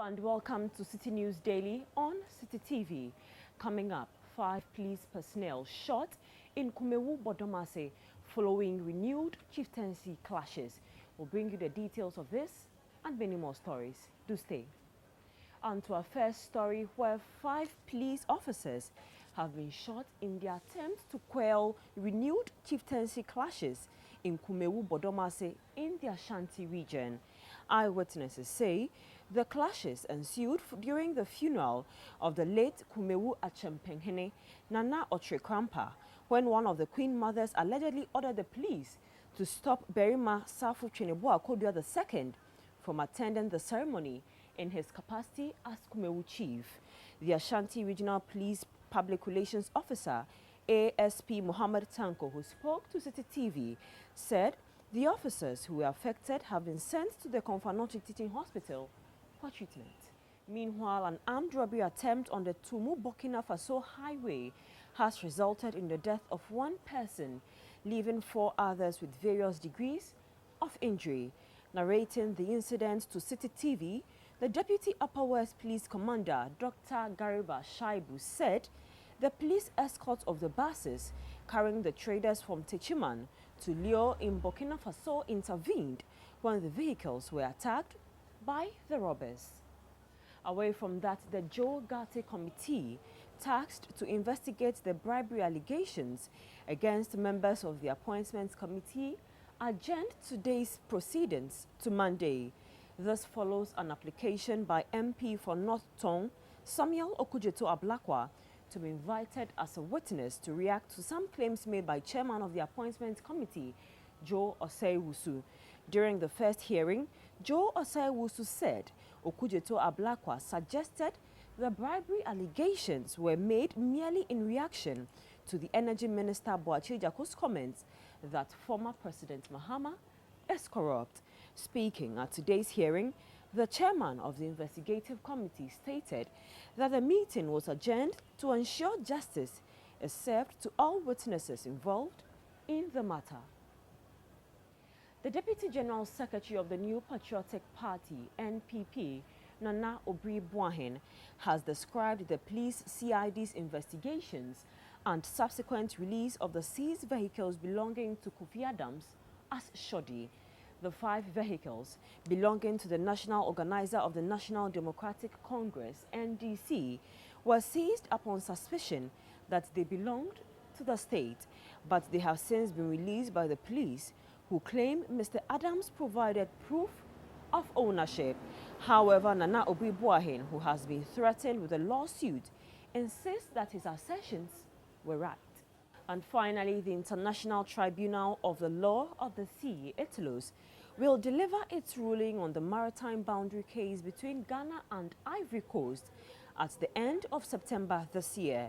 And welcome to Citi News Daily on Citi TV. Coming up, 5 police personnel shot in Kumewu Bodomase following renewed chieftaincy clashes. We'll bring you the details of this and many more stories. Do stay. And to our first story, where 5 police officers have been shot in the attempt to quell renewed chieftaincy clashes in Kumewu Bodomase in the Ashanti region. Eyewitnesses say the clashes ensued during the funeral of the late Kumewu Achempenghene Nana Otrekrampa, when one of the Queen Mothers allegedly ordered the police to stop Berima Safu Cheneboa Kodua II from attending the ceremony in his capacity as Kumewu Chief. The Ashanti Regional Police Public Relations Officer, ASP Muhammad Tanko, who spoke to Citi TV, said the officers who were affected have been sent to the Konfanochi Teaching Hospital for treatment. Meanwhile, an armed robbery attempt on the Tumu-Burkina Faso highway has resulted in the death of one person, leaving 4 others with various degrees of injury. Narrating the incident to Citi TV, the Deputy Upper West Police Commander, Dr. Gariba Shaibu, said the police escort of the buses carrying the traders from Techiman to Leo in Burkina Faso intervened when the vehicles were attacked by the robbers. Away from that, the Joe Gate Committee, tasked to investigate the bribery allegations against members of the Appointments Committee, adjourned today's proceedings to Monday. This follows an application by MP for North Tong, Samuel Okujeto-Ablakwa, to be invited as a witness to react to some claims made by Chairman of the Appointments Committee, Joe Osei-Wusu. During the first hearing, Joe Osei-Wusu said Okujeto-Ablakwa suggested the bribery allegations were made merely in reaction to the Energy Minister Boachi Jako's comments that former President Mahama is corrupt. Speaking at today's hearing, the chairman of the investigative committee stated that the meeting was adjourned to ensure justice is served to all witnesses involved in the matter. The Deputy General Secretary of the New Patriotic Party, NPP, Nana Obri-Bwahin, has described the police CID's investigations and subsequent release of the seized vehicles belonging to Kofi Adams as shoddy. The 5 vehicles belonging to the national organizer of the National Democratic Congress, NDC, were seized upon suspicion that they belonged to the state, but they have since been released by the police, who claim Mr. Adams provided proof of ownership. However, Nana Obri-Bwahin, who has been threatened with a lawsuit, insists that his assertions were right. And finally, the International Tribunal of the Law of the Sea, ITLOS, will deliver its ruling on the maritime boundary case between Ghana and Ivory Coast at the end of September this year.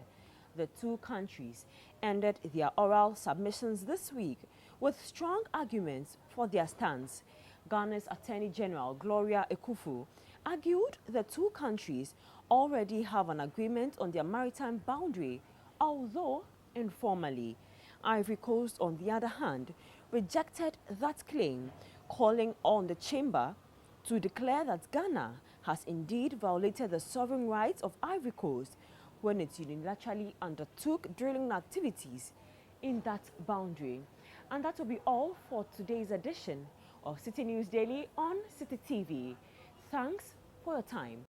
The 2 countries ended their oral submissions this week with strong arguments for their stance. Ghana's Attorney General, Gloria Ekufu, argued the 2 countries already have an agreement on their maritime boundary, although informally. Ivory Coast, on the other hand, rejected that claim, calling on the chamber to declare that Ghana has indeed violated the sovereign rights of Ivory Coast when it unilaterally undertook drilling activities in that boundary. And that will be all for today's edition of Citi News Daily on Citi TV. Thanks for your time.